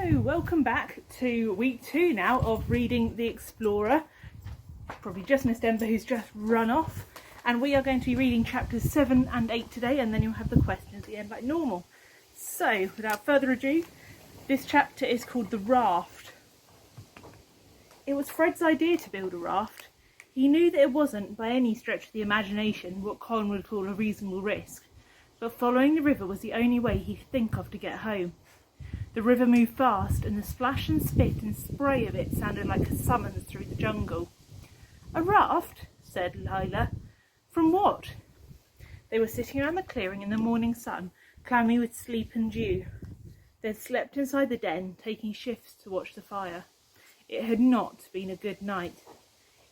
Hello, welcome back to week 2 now of reading The Explorer. Probably just missed Ember, who's just run off. And we are going to be reading chapters 7 and 8 today, and then you'll have the questions at the end like normal. So, without further ado, this chapter is called The Raft. It was Fred's idea to build a raft. He knew that it wasn't, by any stretch of the imagination, what Con would call a reasonable risk. But following the river was the only way he could think of to get home. The river moved fast, and the splash and spit and spray of it sounded like a summons through the jungle. "A raft?" said Lila. "From what?" They were sitting around the clearing in the morning sun, clammy with sleep and dew. They'd slept inside the den, taking shifts to watch the fire. It had not been a good night.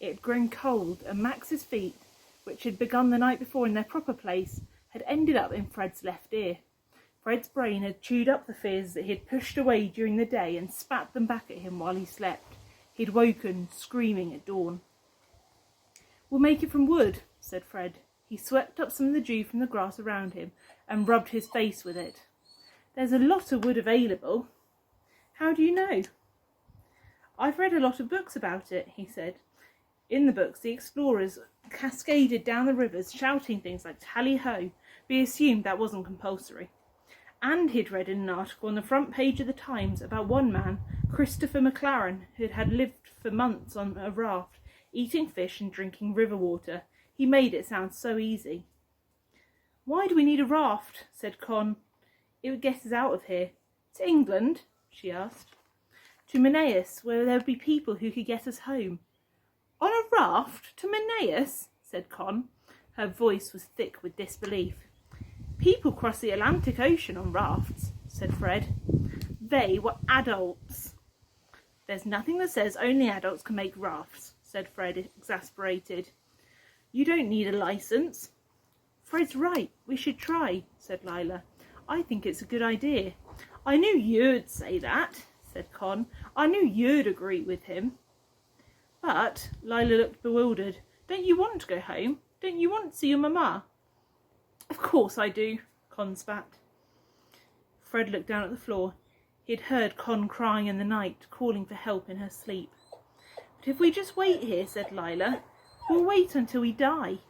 It had grown cold, and Max's feet, which had begun the night before in their proper place, had ended up in Fred's left ear. Fred's brain had chewed up the fears that he had pushed away during the day and spat them back at him while he slept. He'd woken screaming at dawn. "We'll make it from wood," said Fred. He swept up some of the dew from the grass around him and rubbed his face with it. "There's a lot of wood available." "How do you know?" "I've read a lot of books about it," he said. In the books, the explorers cascaded down the rivers, shouting things like tally-ho, but he assumed that wasn't compulsory. And he'd read in an article on the front page of the Times about one man, Christopher McLaren, who had lived for months on a raft, eating fish and drinking river water. He made it sound so easy. "Why do we need a raft?" said Con. "It would get us out of here." "To England?" she asked. "To Maneus, where there would be people who could get us home." "On a raft? To Maneus?" said Con. Her voice was thick with disbelief. "People cross the Atlantic Ocean on rafts," said Fred. "They were adults." "There's nothing that says only adults can make rafts," said Fred, exasperated. "You don't need a licence." "Fred's right. We should try," said Lila. "I think it's a good idea." "I knew you'd say that," said Con. "I knew you'd agree with him." "But," Lila looked bewildered, "don't you want to go home? Don't you want to see your mamma?" "Of course I do," Con spat. Fred looked down at the floor. He had heard Con crying in the night, calling for help in her sleep. "But if we just wait here," said Lila, "we'll wait until we die.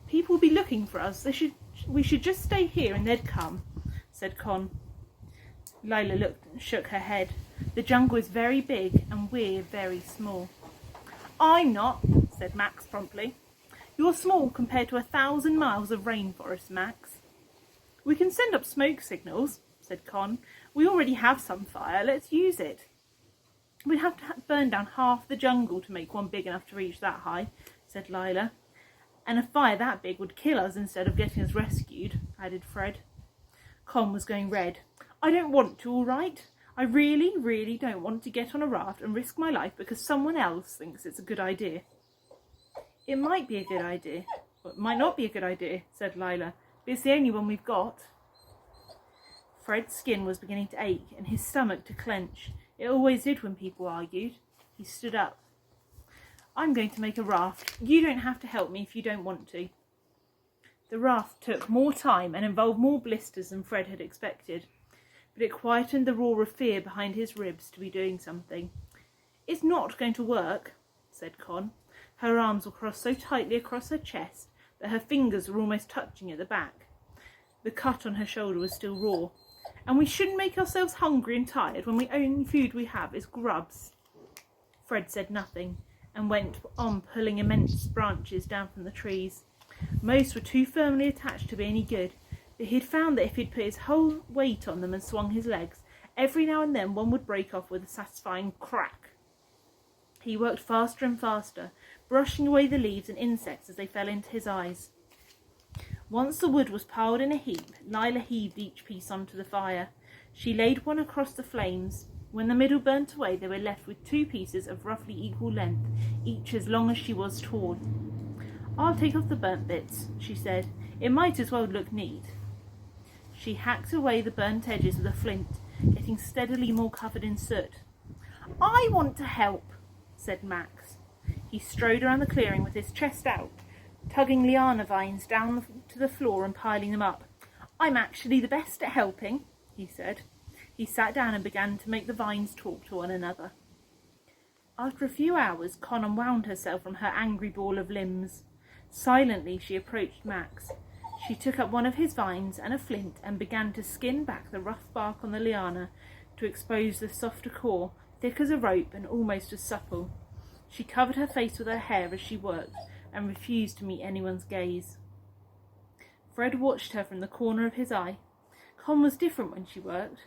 People will be looking for us. We should just stay here and they'd come," said Con. Lila shook her head. "The jungle is very big and we're very small." "I'm not," said Max promptly. "You're small compared to 1,000 miles of rainforest, Max." "We can send up smoke signals," said Con. "We already have some fire. Let's use it." "We'd have to burn down half the jungle to make one big enough to reach that high," said Lila. "And a fire that big would kill us instead of getting us rescued," added Fred. Con was going red. "I don't want to, all right? I really, really don't want to get on a raft and risk my life because someone else thinks it's a good idea." "It might be a good idea, or it might not be a good idea," said Lila, "but it's the only one we've got." Fred's skin was beginning to ache and his stomach to clench. It always did when people argued. He stood up. "I'm going to make a raft. You don't have to help me if you don't want to." The raft took more time and involved more blisters than Fred had expected, but it quietened the roar of fear behind his ribs to be doing something. "It's not going to work," said Con. Her arms were crossed so tightly across her chest that her fingers were almost touching at the back. The cut on her shoulder was still raw. "And we shouldn't make ourselves hungry and tired when the only food we have is grubs." Fred said nothing and went on pulling immense branches down from the trees. Most were too firmly attached to be any good, but he'd found that if he'd put his whole weight on them and swung his legs, every now and then one would break off with a satisfying crack. He worked faster and faster, brushing away the leaves and insects as they fell into his eyes. Once the wood was piled in a heap, Lila heaved each piece onto the fire. She laid one across the flames. When the middle burnt away, they were left with 2 pieces of roughly equal length, each as long as she was tall. "I'll take off the burnt bits," she said. "It might as well look neat." She hacked away the burnt edges with a flint, getting steadily more covered in soot. "I want to help," said Max. He strode around the clearing with his chest out, tugging liana vines down to the floor and piling them up. "I'm actually the best at helping," he said. He sat down and began to make the vines talk to one another. After a few hours, Con unwound herself from her angry ball of limbs. Silently she approached Max. She took up one of his vines and a flint and began to skin back the rough bark on the liana to expose the softer core, thick as a rope and almost as supple. She covered her face with her hair as she worked and refused to meet anyone's gaze. Fred watched her from the corner of his eye. Con was different when she worked.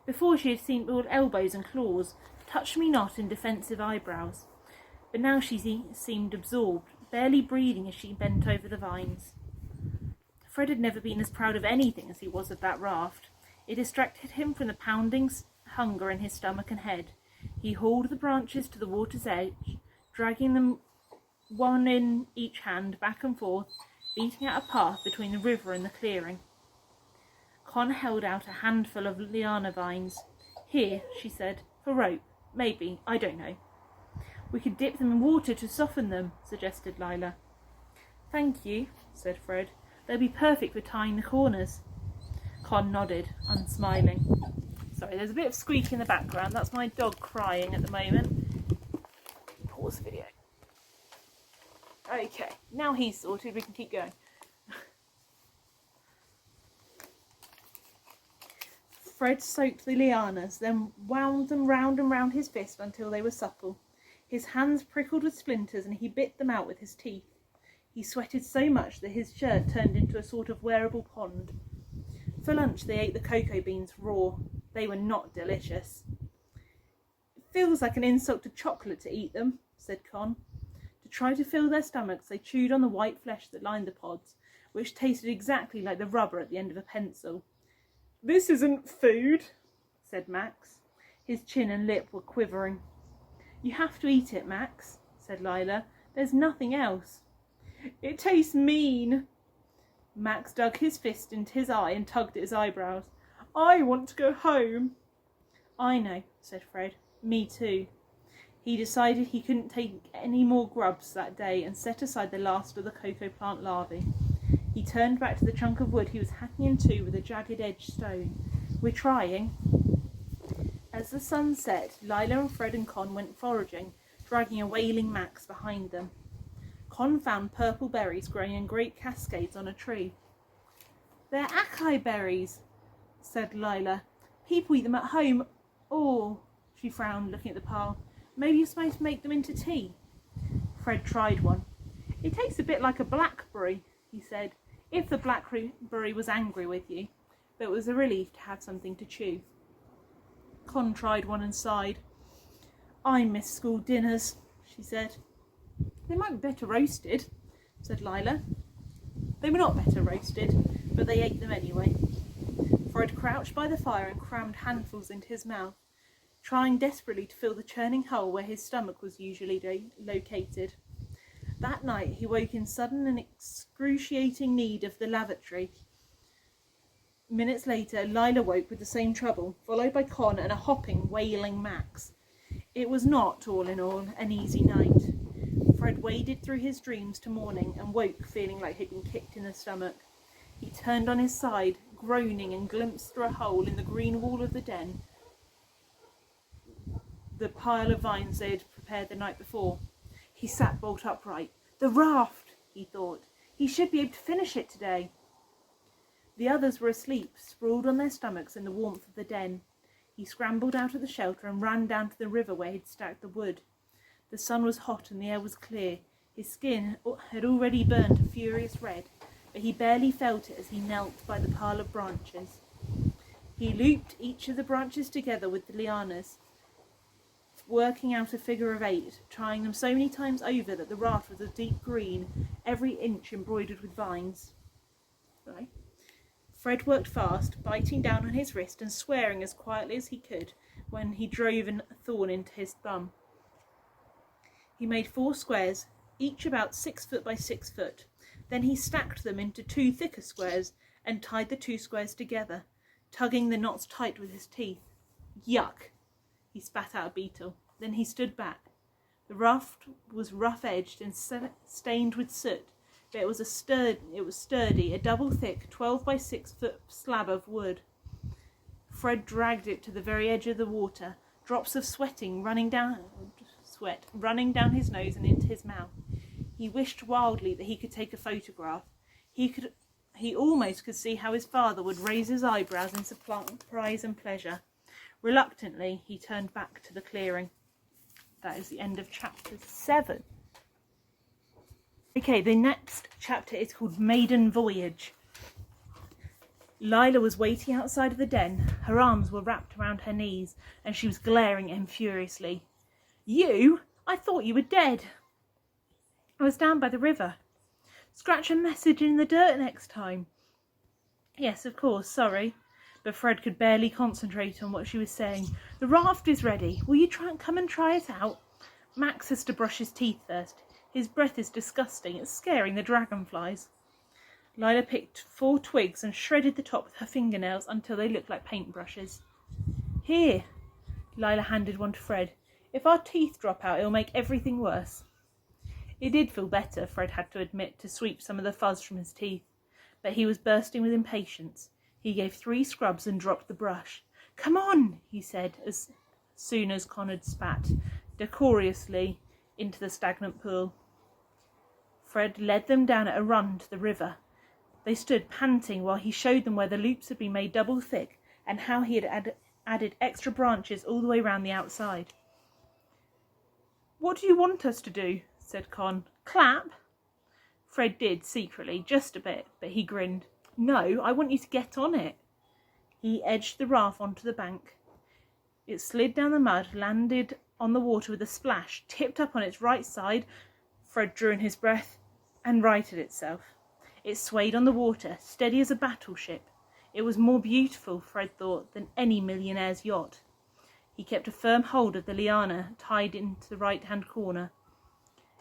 Before she had seemed all elbows and claws, touch-me-not and defensive eyebrows. But now she seemed absorbed, barely breathing as she bent over the vines. Fred had never been as proud of anything as he was of that raft. It distracted him from the pounding hunger in his stomach and head. He hauled the branches to the water's edge, dragging them one in each hand back and forth, beating out a path between the river and the clearing. Con held out a handful of liana vines. "Here," she said, "for rope. Maybe, I don't know." "We could dip them in water to soften them," suggested Lila. "Thank you," said Fred. "They'll be perfect for tying the corners." Con nodded, unsmiling. Sorry, there's a bit of squeak in the background. That's my dog crying at the moment. Pause the video. Okay, now he's sorted, we can keep going. Fred soaked the lianas, then wound them round and round his fist until they were supple. His hands prickled with splinters and he bit them out with his teeth. He sweated so much that his shirt turned into a sort of wearable pond. For lunch they ate the cocoa beans raw. They were not delicious. "It feels like an insult to chocolate to eat them," said Con. To try to fill their stomachs, they chewed on the white flesh that lined the pods, which tasted exactly like the rubber at the end of a pencil. "This isn't food," said Max. His chin and lip were quivering. "You have to eat it, Max," said Lila. "There's nothing else." "It tastes mean." Max dug his fist into his eye and tugged at his eyebrows. "I want to go home." "I know," said Fred. "Me too." He decided he couldn't take any more grubs that day and set aside the last of the cocoa plant larvae. He turned back to the chunk of wood he was hacking in two with a jagged-edged stone. "We're trying." As the sun set, Lila and Fred and Con went foraging, dragging a wailing Max behind them. Con found purple berries growing in great cascades on a tree. "They're acai berries," said Lila. "People eat them at home. Or," she frowned, looking at the pile, "maybe you're supposed to make them into tea." Fred tried one. "It tastes a bit like a blackberry," he said, "if the blackberry was angry with you." But it was a relief to have something to chew. Con tried one and sighed. "I miss school dinners," she said. "They might be better roasted," said Lila. They were not better roasted, but they ate them anyway. Fred crouched by the fire and crammed handfuls into his mouth, trying desperately to fill the churning hole where his stomach was usually located. That night he woke in sudden and excruciating need of the lavatory. Minutes later, Lila woke with the same trouble, followed by Con and a hopping, wailing Max. It was not, all in all, an easy night. Fred waded through his dreams to morning and woke feeling like he'd been kicked in the stomach. He turned on his side, groaning, and glimpsed through a hole in the green wall of the den the pile of vines they had prepared the night before. He sat bolt upright. "The raft," he thought. "He should be able to finish it today." The others were asleep, sprawled on their stomachs in the warmth of the den. He scrambled out of the shelter and ran down to the river where he'd stacked the wood. The sun was hot and the air was clear. His skin had already burnt a furious red, but he barely felt it as he knelt by the pile of branches. He looped each of the branches together with the lianas, working out a figure of 8, trying them so many times over that the raft was a deep green, every inch embroidered with vines. Right. Fred worked fast, biting down on his wrist and swearing as quietly as he could when he drove a thorn into his thumb. He made 4 squares, each about 6 foot by 6 foot. Then he stacked them into 2 thicker squares and tied the 2 squares together, tugging the knots tight with his teeth. "Yuck!" He spat out a beetle. Then he stood back. The raft was rough-edged and stained with soot, but it was sturdy, a double-thick 12 by 6 foot slab of wood. Fred dragged it to the very edge of the water, drops of sweat running down his nose and into his mouth. He wished wildly that he could take a photograph. He almost could see how his father would raise his eyebrows in surprise and pleasure. Reluctantly, he turned back to the clearing. That is the end of chapter 7. Okay, the next chapter is called Maiden Voyage. Lila was waiting outside of the den. Her arms were wrapped around her knees, and she was glaring at him furiously. You? I thought you were dead. I was down by the river. Scratch a message in the dirt next time. Yes, of course, sorry. But Fred could barely concentrate on what she was saying. The raft is ready. Will you come and try it out? Max has to brush his teeth first. His breath is disgusting. It's scaring the dragonflies. Lila picked 4 twigs and shredded the top with her fingernails until they looked like paintbrushes. Here. Lila handed one to Fred. If our teeth drop out, it'll make everything worse. It did feel better, Fred had to admit, to sweep some of the fuzz from his teeth. But he was bursting with impatience. He gave 3 scrubs and dropped the brush. Come on, he said, as soon as Con had spat decorously into the stagnant pool. Fred led them down at a run to the river. They stood panting while he showed them where the loops had been made double thick and how he had added extra branches all the way round the outside. What do you want us to do? Said Con. Clap? Fred did, secretly, just a bit, but he grinned. No, I want you to get on it. He edged the raft onto the bank. It slid down the mud, landed on the water with a splash, tipped up on its right side. Fred drew in his breath and righted itself. It swayed on the water, steady as a battleship. It was more beautiful, Fred thought, than any millionaire's yacht. He kept a firm hold of the liana tied into the right-hand corner.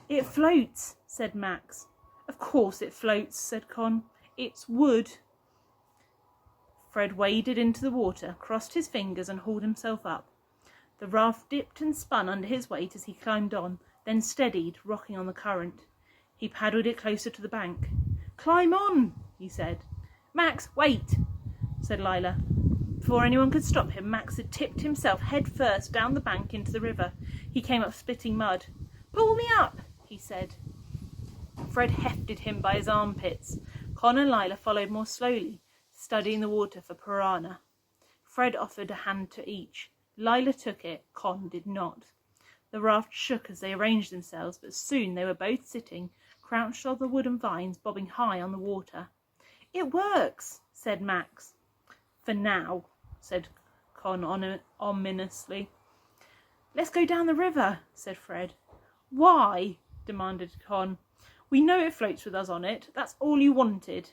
It floats, said Max. Of course it floats, said Con. It's wood. Fred waded into the water, crossed his fingers and hauled himself up. The raft dipped and spun under his weight as he climbed on, then steadied, rocking on the current. He paddled it closer to the bank. Climb on, he said. Max, wait, said Lila. Before anyone could stop him, Max had tipped himself head first down the bank into the river. He came up spitting mud. Pull me up, he said. Fred hefted him by his armpits. Con and Lila followed more slowly, studying the water for piranha. Fred offered a hand to each. Lila took it, Con did not. The raft shook as they arranged themselves, but soon they were both sitting, crouched on the wooden vines, bobbing high on the water. It works, said Max. For now, said Con ominously. Let's go down the river, said Fred. Why? Demanded Con. We know it floats with us on it. That's all you wanted.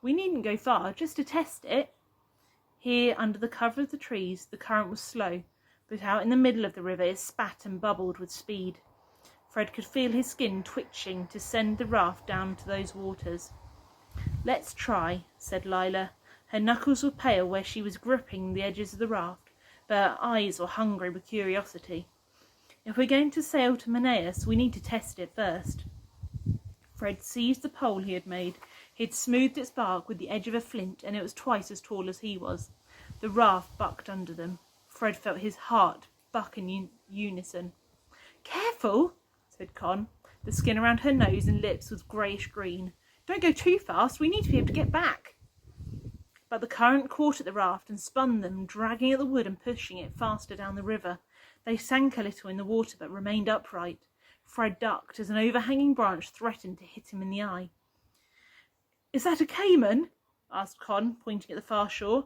We needn't go far, just to test it. Here, under the cover of the trees, the current was slow, but out in the middle of the river it spat and bubbled with speed. Fred could feel his skin twitching to send the raft down to those waters. Let's try, said Lila. Her knuckles were pale where she was gripping the edges of the raft, but her eyes were hungry with curiosity. If we're going to sail to Maneus, we need to test it first. Fred seized the pole he had made. He had smoothed its bark with the edge of a flint, and it was twice as tall as he was. The raft bucked under them. Fred felt his heart buck in unison. Careful, said Con. The skin around her nose and lips was greyish-green. Don't go too fast. We need to be able to get back. But the current caught at the raft and spun them, dragging at the wood and pushing it faster down the river. They sank a little in the water, but remained upright. Fred ducked as an overhanging branch threatened to hit him in the eye. Is that a caiman? Asked Con, pointing at the far shore.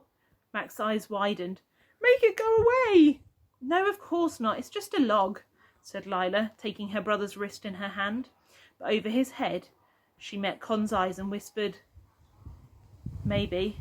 Max's eyes widened. Make it go away! No, of course not. It's just a log, said Lila, taking her brother's wrist in her hand. But over his head, she met Con's eyes and whispered, Maybe.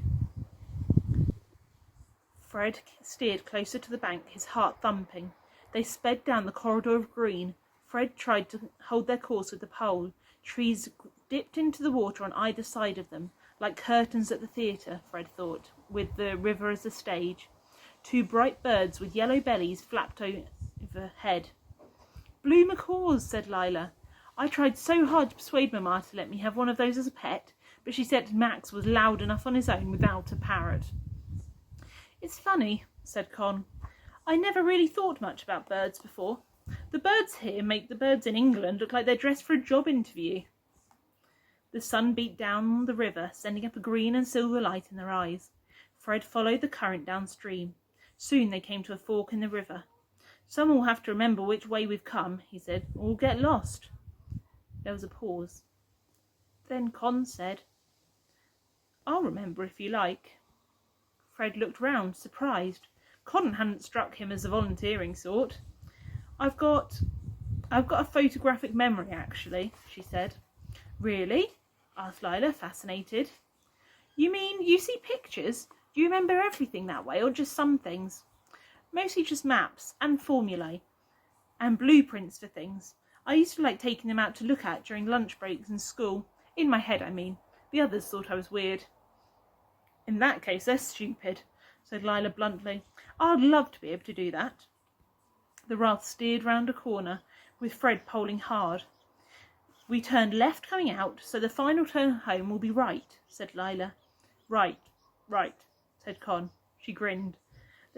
Fred steered closer to the bank, his heart thumping. They sped down the corridor of green. Fred tried to hold their course with the pole. Trees dipped into the water on either side of them, like curtains at the theatre, Fred thought, with the river as the stage. 2 bright birds with yellow bellies flapped overhead. Blue macaws, said Lila. I tried so hard to persuade Mamma to let me have one of those as a pet, but she said Max was loud enough on his own without a parrot. "It's funny," said Con. "I never really thought much about birds before. The birds here make the birds in England look like they're dressed for a job interview." The sun beat down on the river, sending up a green and silver light in their eyes. Fred followed the current downstream. Soon they came to a fork in the river. "Someone will have to remember which way we've come," he said, "or we'll get lost." There was a pause. Then Con said, "I'll remember if you like." Fred looked round, surprised. Con hadn't struck him as a volunteering sort. I've got a photographic memory, actually," she said. "Really?" asked Lila, fascinated. "You mean you see pictures? Do you remember everything that way, or just some things?" "Mostly just maps and formulae and blueprints for things. I used to like taking them out to look at during lunch breaks in school. In my head, I mean. The others thought I was weird." "In that case, they're stupid," said Lila bluntly. "I'd love to be able to do that." The raft steered round a corner, with Fred poling hard. "We turned left coming out, so the final turn home will be right," said Lila. Right, said Con. She grinned.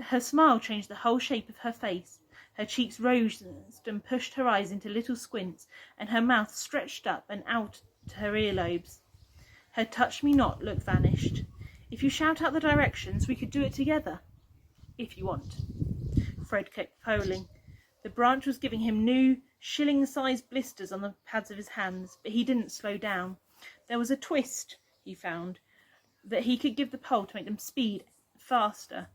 Her smile changed the whole shape of her face. Her cheeks rose and pushed her eyes into little squints, and her mouth stretched up and out to her earlobes. Her touch-me-not look vanished. "If you shout out the directions, we could do it together." "If you want." Fred kept poling. The branch was giving him new, shilling-sized blisters on the pads of his hands, but he didn't slow down. There was a twist, he found, that he could give the pole to make them speed faster.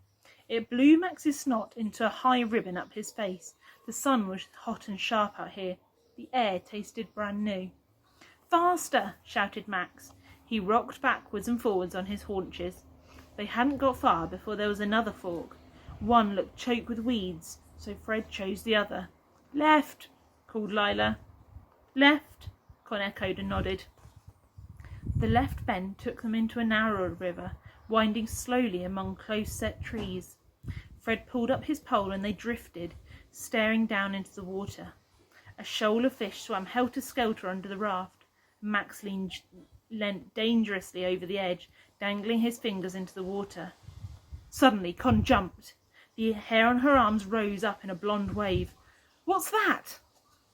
It blew Max's snot into a high ribbon up his face. The sun was hot and sharp out here. The air tasted brand new. "Faster!" shouted Max. He rocked backwards and forwards on his haunches. They hadn't got far before there was another fork. One looked choked with weeds, so Fred chose the other. "Left!" called Lila. "Left!" Con echoed and nodded. The left bend took them into a narrower river, winding slowly among close-set trees. Fred pulled up his pole and they drifted, staring down into the water. A shoal of fish swam helter-skelter under the raft. Max leant dangerously over the edge, dangling his fingers into the water. Suddenly Con jumped. The hair on her arms rose up in a blonde wave. "What's that?"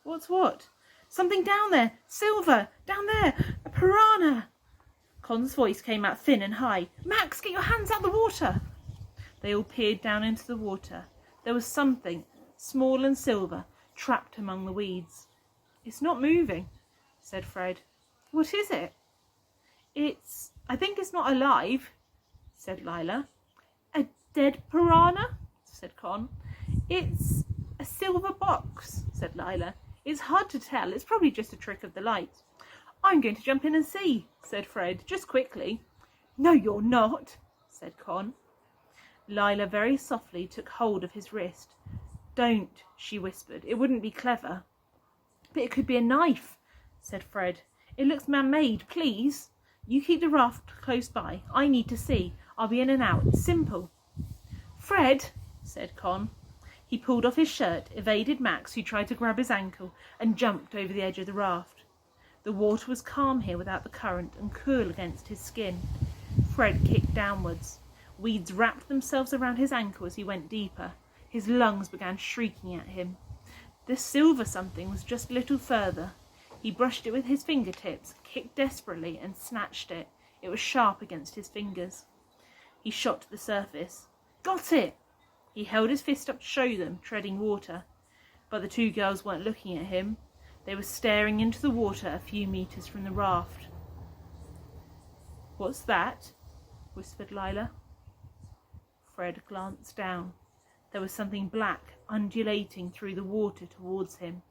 "What's what?" "Something down there! Silver! Down there! A piranha!" Con's voice came out thin and high. "Max, get your hands out of the water!" They all peered down into the water. There was something, small and silver, trapped among the weeds. "It's not moving," said Fred. "What is it?" I think it's not alive," said Lila. "A dead piranha?" said Con. "It's a silver box," said Lila. "It's hard to tell. It's probably just a trick of the light." "I'm going to jump in and see," said Fred, just quickly. "No, you're not," said Con. Lila very softly took hold of his wrist. "Don't," she whispered. "It wouldn't be clever." "But it could be a knife," said Fred. "It looks man-made. Please. You keep the raft close by. I need to see. I'll be in and out. It's simple." "Fred," said Con. He pulled off his shirt, evaded Max, who tried to grab his ankle, and jumped over the edge of the raft. The water was calm here without the current, and cool against his skin. Fred kicked downwards. Weeds wrapped themselves around his ankle as he went deeper. His lungs began shrieking at him. The silver something was just a little further. He brushed it with his fingertips, kicked desperately, and snatched it. It was sharp against his fingers. He shot to the surface. "Got it!" He held his fist up to show them, treading water. But the two girls weren't looking at him. They were staring into the water a few metres from the raft. "What's that?" whispered Lila. Fred glanced down. There was something black undulating through the water towards him.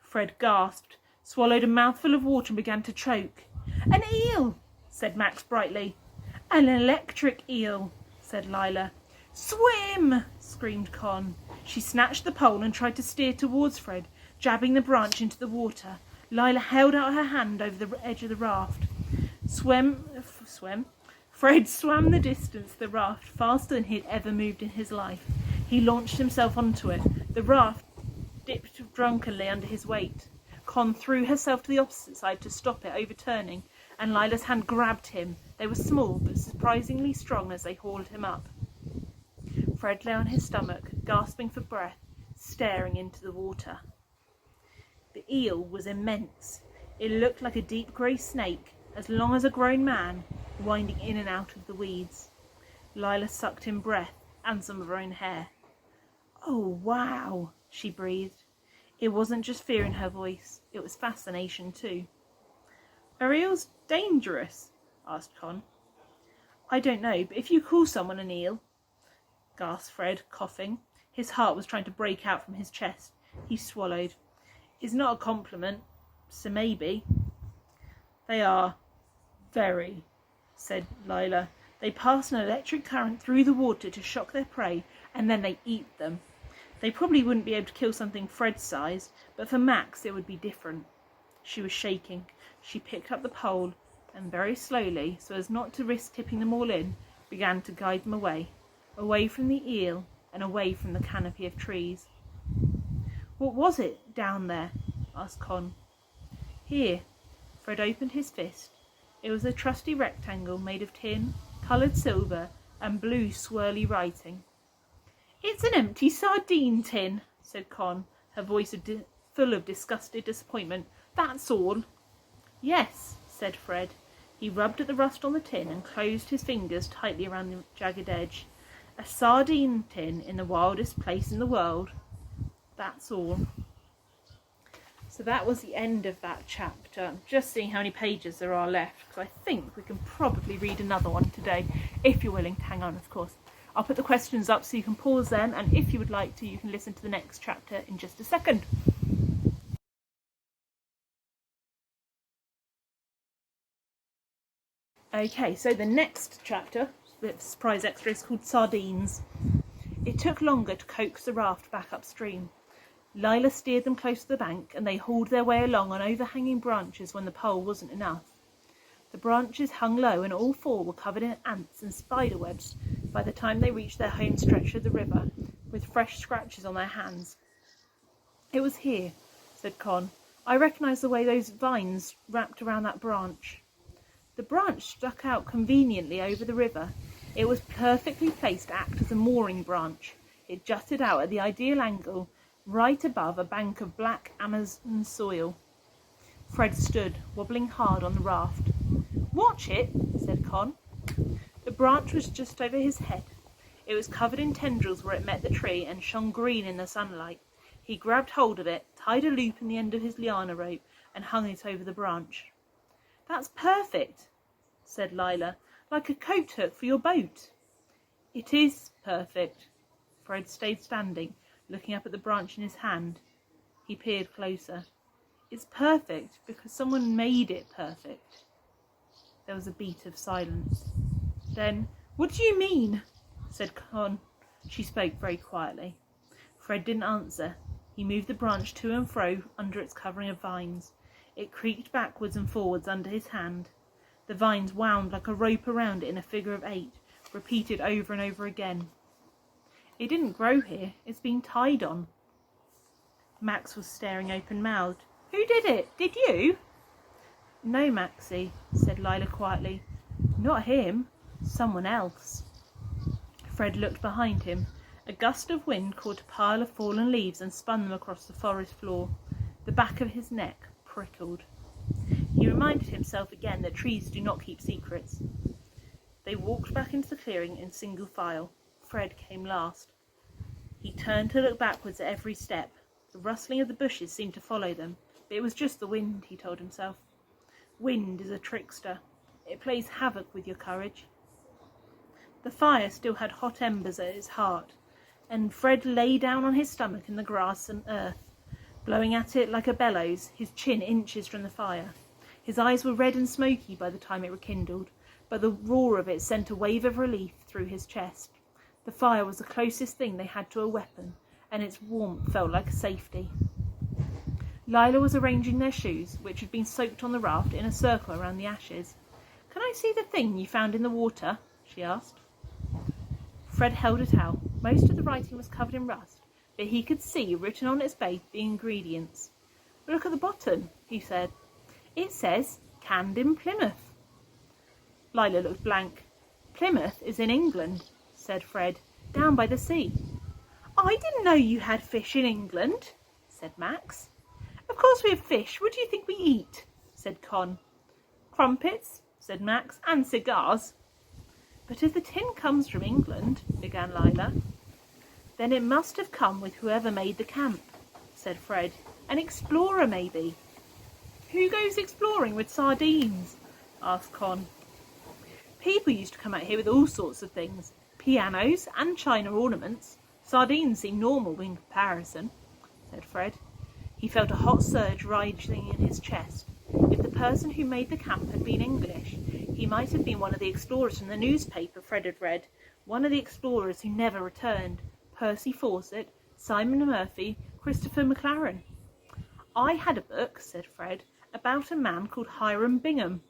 Fred gasped, swallowed a mouthful of water and began to choke. "An eel!" said Max brightly. "An electric eel," said Lila. "Swim!" screamed Con. She snatched the pole and tried to steer towards Fred, jabbing the branch into the water. Lila held out her hand over the edge of the raft. Fred swam the distance to the raft faster than he had ever moved in his life. He launched himself onto it. The raft dipped drunkenly under his weight. Con threw herself to the opposite side to stop it overturning, and Lila's hand grabbed him. They were small but surprisingly strong as they hauled him up. Fred lay on his stomach, gasping for breath, staring into the water. The eel was immense. It looked like a deep grey snake, as long as a grown man, winding in and out of the weeds. Lila sucked in breath and some of her own hair. "Oh, wow," she breathed. It wasn't just fear in her voice, it was fascination too. "Are eels dangerous?" asked Con. "I don't know, but if you call someone an eel," gasped Fred, coughing. His heart was trying to break out from his chest. He swallowed. "It's not a compliment, so maybe." "They are very," said Lila. "They pass an electric current through the water to shock their prey, and then they eat them. They probably wouldn't be able to kill something Fred's size, but for Max it would be different." She was shaking. She picked up the pole and very slowly, so as not to risk tipping them all in, began to guide them away from the eel and away from the canopy of trees. "What was it down there?" asked Con. "Here." Fred opened his fist. It was a trusty rectangle made of tin, coloured silver, and blue swirly writing. "It's an empty sardine tin," said Con, her voice full of disgusted disappointment. "That's all." "Yes," said Fred. He rubbed at the rust on the tin and closed his fingers tightly around the jagged edge. "A sardine tin in the wildest place in the world. That's all." So that was the end of that chapter. I'm just seeing how many pages there are left, because I think we can probably read another one today, if you're willing to hang on, of course. I'll put the questions up so you can pause then, and if you would like to, you can listen to the next chapter in just a second. Okay, so the next chapter, the surprise extra, is called Sardines. It took longer to coax the raft back upstream. Lila steered them close to the bank, and they hauled their way along on overhanging branches when the pole wasn't enough. The branches hung low, and all four were covered in ants and spider webs by the time they reached their home stretch of the river, with fresh scratches on their hands. "It was here," said Con. "I recognise the way those vines wrapped around that branch." The branch stuck out conveniently over the river. It was perfectly placed to act as a mooring branch. It jutted out at the ideal angle, right above a bank of black Amazon soil. Fred stood, wobbling hard on the raft. "Watch it," said Con. The branch was just over his head. It was covered in tendrils where it met the tree and shone green in the sunlight. He grabbed hold of it, tied a loop in the end of his liana rope, and hung it over the branch. "That's perfect," said Lila, "like a coat hook for your boat." "It is perfect." Fred stayed standing, looking up at the branch in his hand. He peered closer. "It's perfect because someone made it perfect." There was a beat of silence. Then, "What do you mean?" said Con. She spoke very quietly. Fred didn't answer. He moved the branch to and fro under its covering of vines. It creaked backwards and forwards under his hand. The vines wound like a rope around it in a figure of 8, repeated over and over again. "It didn't grow here. It's been tied on." Max was staring open-mouthed. "Who did it? Did you?" "No, Maxie," said Lila quietly. "Not him. Someone else." Fred looked behind him. A gust of wind caught a pile of fallen leaves and spun them across the forest floor. The back of his neck prickled. He reminded himself again that trees do not keep secrets. They walked back into the clearing in single file. Fred came last. He turned to look backwards at every step. The rustling of the bushes seemed to follow them, but it was just the wind, he told himself. Wind is a trickster. It plays havoc with your courage. The fire still had hot embers at its heart, and Fred lay down on his stomach in the grass and earth, blowing at it like a bellows, his chin inches from the fire. His eyes were red and smoky by the time it rekindled, but the roar of it sent a wave of relief through his chest. The fire was the closest thing they had to a weapon, and its warmth felt like a safety. Lila was arranging their shoes, which had been soaked on the raft, in a circle around the ashes. "Can I see the thing you found in the water?" she asked. Fred held it out. Most of the writing was covered in rust, but he could see written on its base the ingredients. "Look at the bottom," he said. "It says, canned in Plymouth." Lila looked blank. "Plymouth is in England," said Fred. down by the sea. I didn't know you had fish in England, said Max. Of course we have fish. What do you think we eat? Said Con. Crumpets, said Max, and cigars. But if the tin comes from England, began Lila. Then it must have come with whoever made the camp, said Fred. An explorer, maybe. Who goes exploring with sardines? Asked Con. People used to come out here with all sorts of things. Pianos and china ornaments. Sardines seem normal in comparison, said Fred. He felt a hot surge rising in his chest. If the person who made the camp had been English, he might have been one of the explorers from the newspaper Fred had read, one of the explorers who never returned, Percy Fawcett, Simon Murphy, Christopher McLaren. I had a book, said Fred, about a man called Hiram Bingham.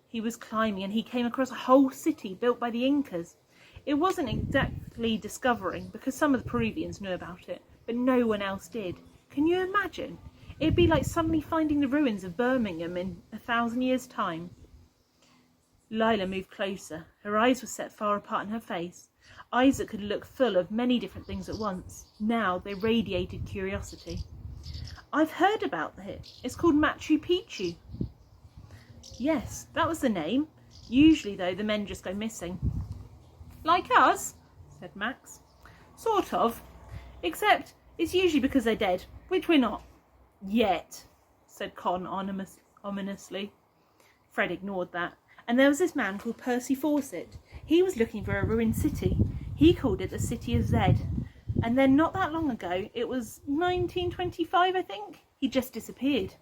He was climbing and he came across a whole city built by the Incas. It wasn't exactly discovering, because some of the Peruvians knew about it, but no one else did. Can you imagine? It'd be like suddenly finding the ruins of Birmingham in 1,000 years' time. Lila moved closer. Her eyes were set far apart in her face, eyes that could look full of many different things at once. Now they radiated curiosity. I've heard about it. It's called Machu Picchu. Yes, that was the name. Usually, though, the men just go missing. Like us, said Max. Sort of. Except it's usually because they're dead, which we're not. Yet, said Con ominously. Fred ignored that. And there was this man called Percy Fawcett. He was looking for a ruined city. He called it the City of Zed. And then not that long ago, it was 1925, I think, he just disappeared.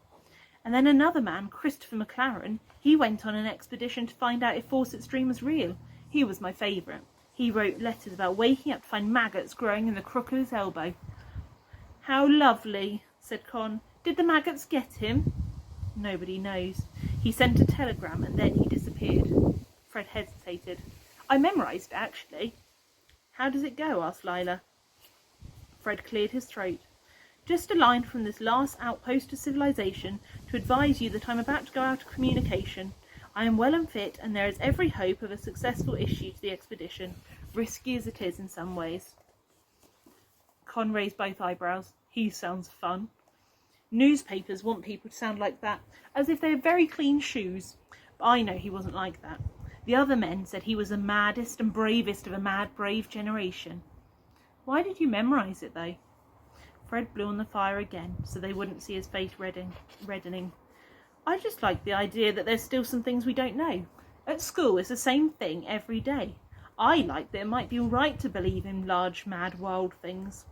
And then another man, Christopher McLaren, he went on an expedition to find out if Fawcett's dream was real. He was my favourite. He wrote letters about waking up to find maggots growing in the crook of his elbow. How lovely, said Con. Did the maggots get him? Nobody knows. He sent a telegram and then he disappeared. Fred hesitated. I memorised it, actually. How does it go? Asked Lila. Fred cleared his throat. Just a line from this last outpost of civilization to advise you that I'm about to go out of communication. I am well and fit, and there is every hope of a successful issue to the expedition, risky as it is in some ways. Con raised both eyebrows. He sounds fun. Newspapers want people to sound like that, as if they have very clean shoes. But I know he wasn't like that. The other men said he was the maddest and bravest of a mad, brave generation. Why did you memorise it, though? Fred blew on the fire again, so they wouldn't see his face reddening. I just like the idea that there's still some things we don't know. At school, it's the same thing every day. I like that it might be all right to believe in large, mad, wild things.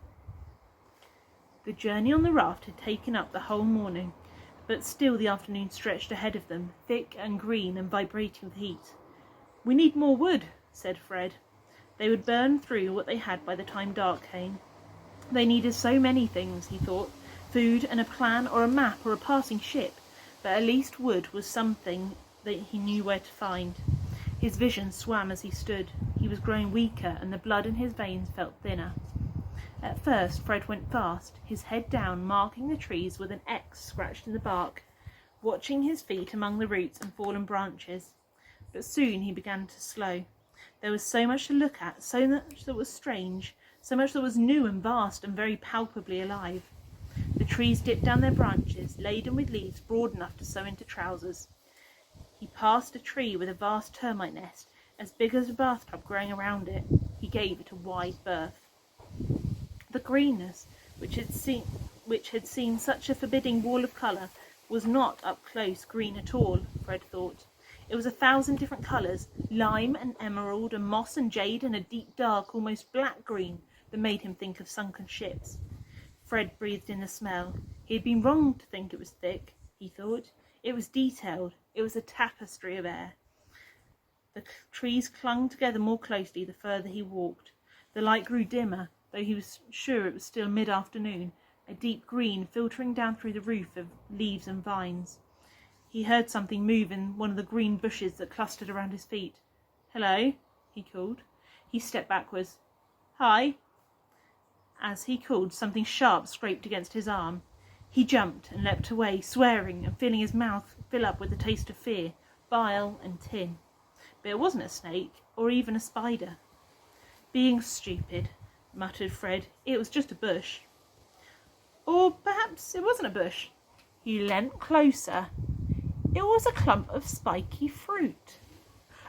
The journey on the raft had taken up the whole morning, but still the afternoon stretched ahead of them, thick and green and vibrating with heat. We need more wood, said Fred. They would burn through what they had by the time dark came. They needed so many things, he thought, food and a plan or a map or a passing ship, but at least wood was something that he knew where to find. His vision swam as he stood. He was growing weaker and the blood in his veins felt thinner. At first Fred went fast, his head down, marking the trees with an X scratched in the bark, watching his feet among the roots and fallen branches. But soon he began to slow. There was so much to look at, so much that was strange, so much that was new and vast and very palpably alive. The trees dipped down their branches, laden with leaves broad enough to sew into trousers. He passed a tree with a vast termite nest, as big as a bathtub growing around it. He gave it a wide berth. The greenness, which had seen such a forbidding wall of colour, was not up close green at all, Fred thought. It was 1,000 different colours, lime and emerald and moss and jade and a deep dark, almost black green that made him think of sunken ships. Fred breathed in the smell. He had been wrong to think it was thick, he thought. It was detailed. It was a tapestry of air. The trees clung together more closely the further he walked. The light grew dimmer, though he was sure it was still mid-afternoon, a deep green filtering down through the roof of leaves and vines. He heard something move in one of the green bushes that clustered around his feet. "Hello," he called. He stepped backwards. "Hi." As he called, something sharp scraped against his arm. He jumped and leapt away, swearing and feeling his mouth fill up with the taste of fear, bile and tin. But it wasn't a snake, or even a spider. Being stupid, muttered Fred. It was just a bush. Or perhaps it wasn't a bush. He leant closer. It was a clump of spiky fruit.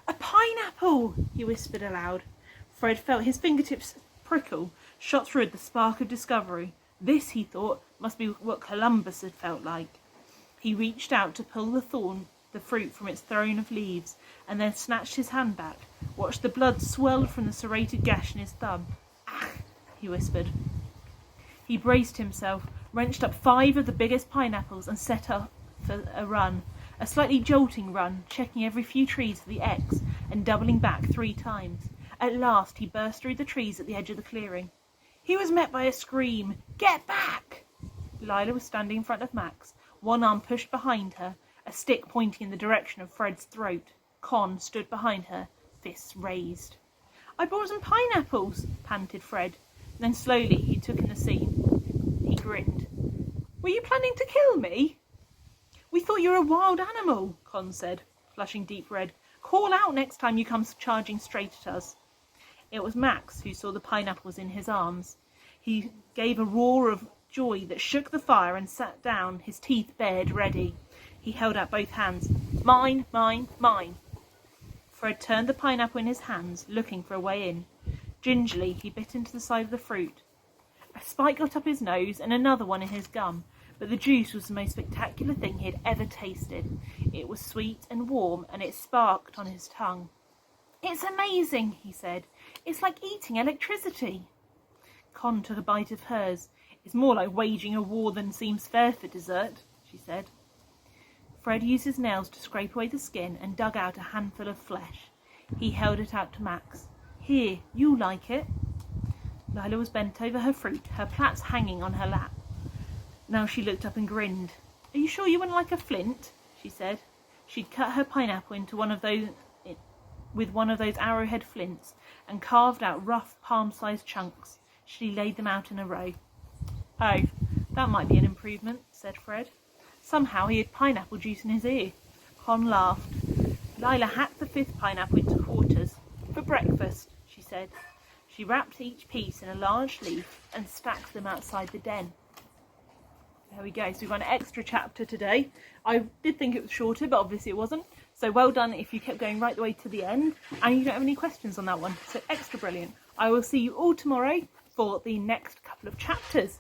A pineapple, he whispered aloud. Fred felt his fingertips prickle, shot through at the spark of discovery. This, he thought, must be what Columbus had felt like. He reached out to pull the fruit from its throne of leaves, and then snatched his hand back, watched the blood swirl from the serrated gash in his thumb. Ah, he whispered. He braced himself, wrenched up 5 of the biggest pineapples, and set off for a run. A slightly jolting run, checking every few trees for the X, and doubling back 3 times. At last he burst through the trees at the edge of the clearing. He was met by a scream. Get back! Lila was standing in front of Max, one arm pushed behind her, a stick pointing in the direction of Fred's throat. Con stood behind her, fists raised. I brought some pineapples, panted Fred. Then slowly he took in the scene. He grinned. Were you planning to kill me? We thought you were a wild animal, Con said, flushing deep red. Call out next time you come charging straight at us. It was Max who saw the pineapples in his arms. He gave a roar of joy that shook the fire and sat down, his teeth bared, ready. He held out both hands. Mine, mine, mine. Fred turned the pineapple in his hands, looking for a way in. Gingerly, he bit into the side of the fruit. A spike got up his nose and another one in his gum, but the juice was the most spectacular thing he had ever tasted. It was sweet and warm, and it sparkled on his tongue. It's amazing, he said. It's like eating electricity. Con took a bite of hers. It's more like waging a war than seems fair for dessert, she said. Fred used his nails to scrape away the skin and dug out a handful of flesh. He held it out to Max. Here, you'll like it. Lila was bent over her fruit, her plaits hanging on her lap. Now she looked up and grinned. Are you sure you wouldn't like a flint? She said. She'd cut her pineapple into one of those arrowhead flints and carved out rough palm-sized chunks. She laid them out in a row. Oh, that might be an improvement, said Fred. Somehow he had pineapple juice in his ear. Con laughed. Lila hacked the 5th pineapple into quarters. For breakfast, she said. She wrapped each piece in a large leaf and stacked them outside the den. There we go. So we've got an extra chapter today. I did think it was shorter, but obviously it wasn't. So well done if you kept going right the way to the end and you don't have any questions on that one. So extra brilliant. I will see you all tomorrow for the next couple of chapters.